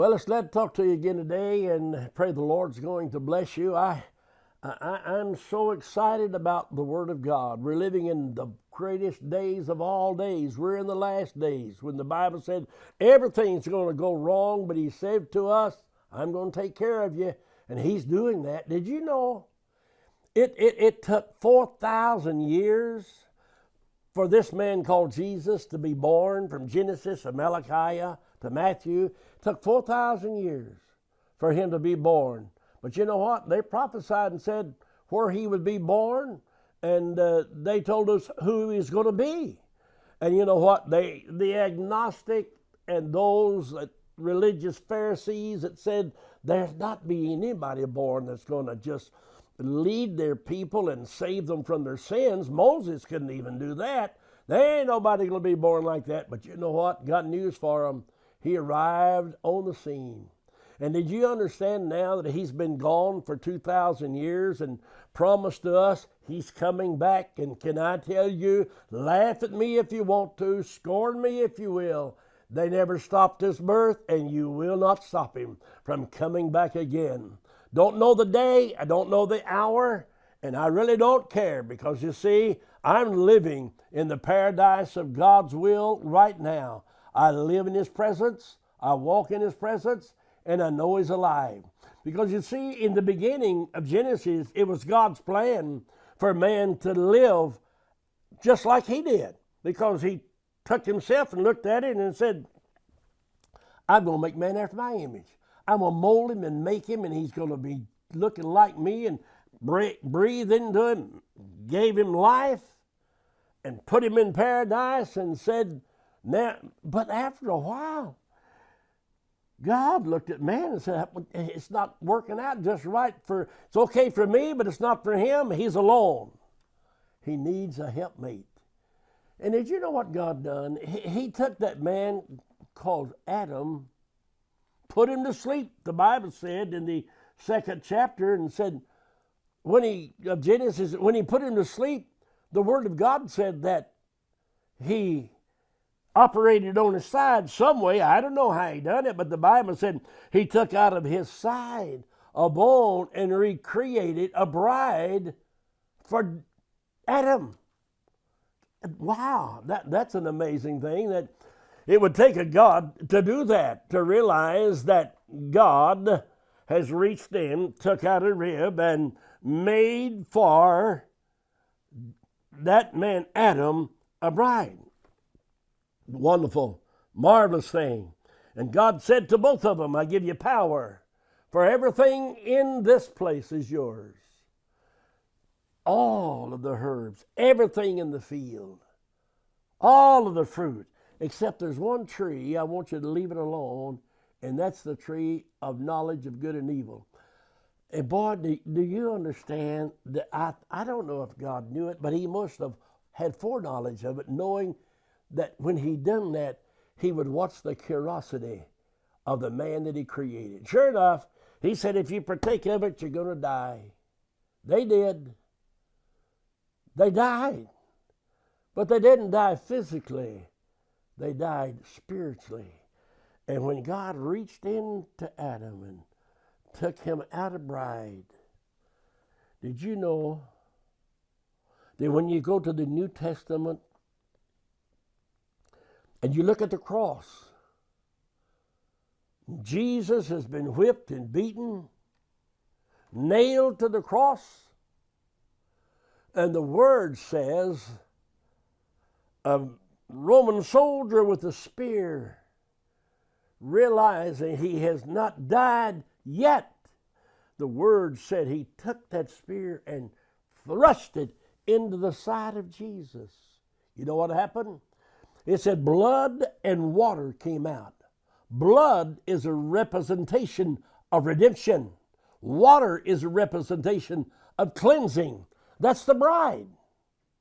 Well, it's glad to talk to you again today, and pray the Lord's going to bless you. I'm so excited about the Word of God. We're living in the greatest days of all days. We're in the last days when the Bible said everything's going to go wrong, but He said to us, I'm going to take care of you, and He's doing that. Did you know it took 4,000 years for this man called Jesus to be born, from Genesis to Malachi to Matthew? It took 4,000 years for him to be born. But you know what? They prophesied and said where he would be born, and they told us who he was going to be. And you know what? The agnostic and those religious Pharisees that said there's not be anybody born that's going to just lead their people and save them from their sins. Moses couldn't even do that. There ain't nobody going to be born like that. But you know what? Got news for him. He arrived on the scene. And did you understand now that he's been gone for 2,000 years and promised to us he's coming back? And can I tell you, laugh at me if you want to, scorn me if you will. They never stopped his birth, and you will not stop him from coming back again. Don't know the day, I don't know the hour, and I really don't care, because you see, I'm living in the paradise of God's will right now. I live in His presence, I walk in His presence, and I know He's alive. Because you see, in the beginning of Genesis, it was God's plan for man to live just like He did. Because He took Himself and looked at it and said, I'm going to make man after my image. I'm going to mold him and make him, and he's going to be looking like me, and breathe into him, gave him life, and put him in paradise, and said, now, but after a while, God looked at man and said, it's not working out just right it's okay for me, but it's not for him. He's alone. He needs a helpmate. And did you know what God done? He took that man called Adam, put him to sleep, the Bible said in the 2nd chapter, and said, of Genesis, when he put him to sleep, the Word of God said that he operated on his side some way. I don't know how he done it, but the Bible said he took out of his side a bone and recreated a bride for Adam. Wow, that's an amazing thing, that it would take a God to do that, to realize that God has reached in, took out a rib, and made for that man Adam a bride. Wonderful, marvelous thing. And God said to both of them, I give you power, for everything in this place is yours. All of the herbs, everything in the field, all of the fruit, except there's one tree, I want you to leave it alone, and that's the tree of knowledge of good and evil. And boy, do you understand that I don't know if God knew it, but He must have had foreknowledge of it, knowing that when He done that, He would watch the curiosity of the man that He created. Sure enough, He said, if you partake of it, you're going to die. They did. They died. But they didn't die physically. They died spiritually. And when God reached into Adam and took him out of bride, did you know that when you go to the New Testament and you look at the cross, Jesus has been whipped and beaten, nailed to the cross, and the Word says a Roman soldier with a spear, realizing he has not died yet, the Word said he took that spear and thrust it into the side of Jesus. You know what happened? It said blood and water came out. Blood is a representation of redemption. Water is a representation of cleansing. That's the bride.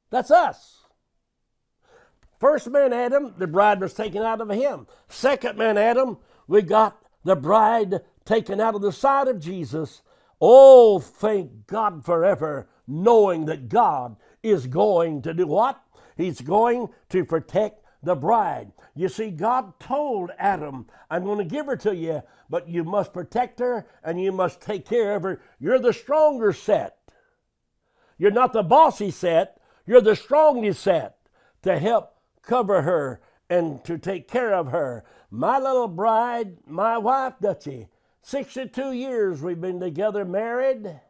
That's us. First man Adam, the bride was taken out of him. Second man Adam, we got the bride taken out of the side of Jesus. Oh, thank God forever, knowing that God is going to do what? He's going to protect the bride. You see, God told Adam, I'm going to give her to you, but you must protect her and you must take care of her. You're the stronger set. You're not the bossy set. You're the strongest set to help cover her and to take care of her. My little bride, my wife, Dutchie, 62 years we've been together, married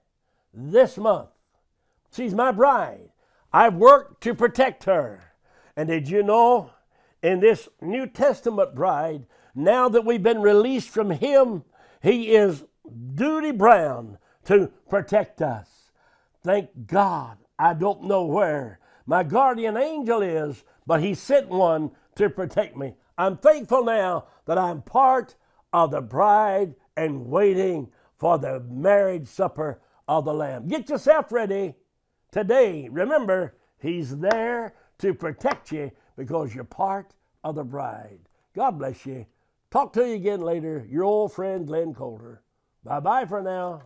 this month. She's my bride. I've worked to protect her. And did you know, in this New Testament bride, now that we've been released from him, he is duty bound to protect us. Thank God. I don't know where my guardian angel is, but he sent one to protect me. I'm thankful now that I'm part of the bride and waiting for the marriage supper of the Lamb. Get yourself ready today. Remember, he's there to protect you because you're part of the bride. God bless you. Talk to you again later. Your old friend, Glen Coulter. Bye-bye for now.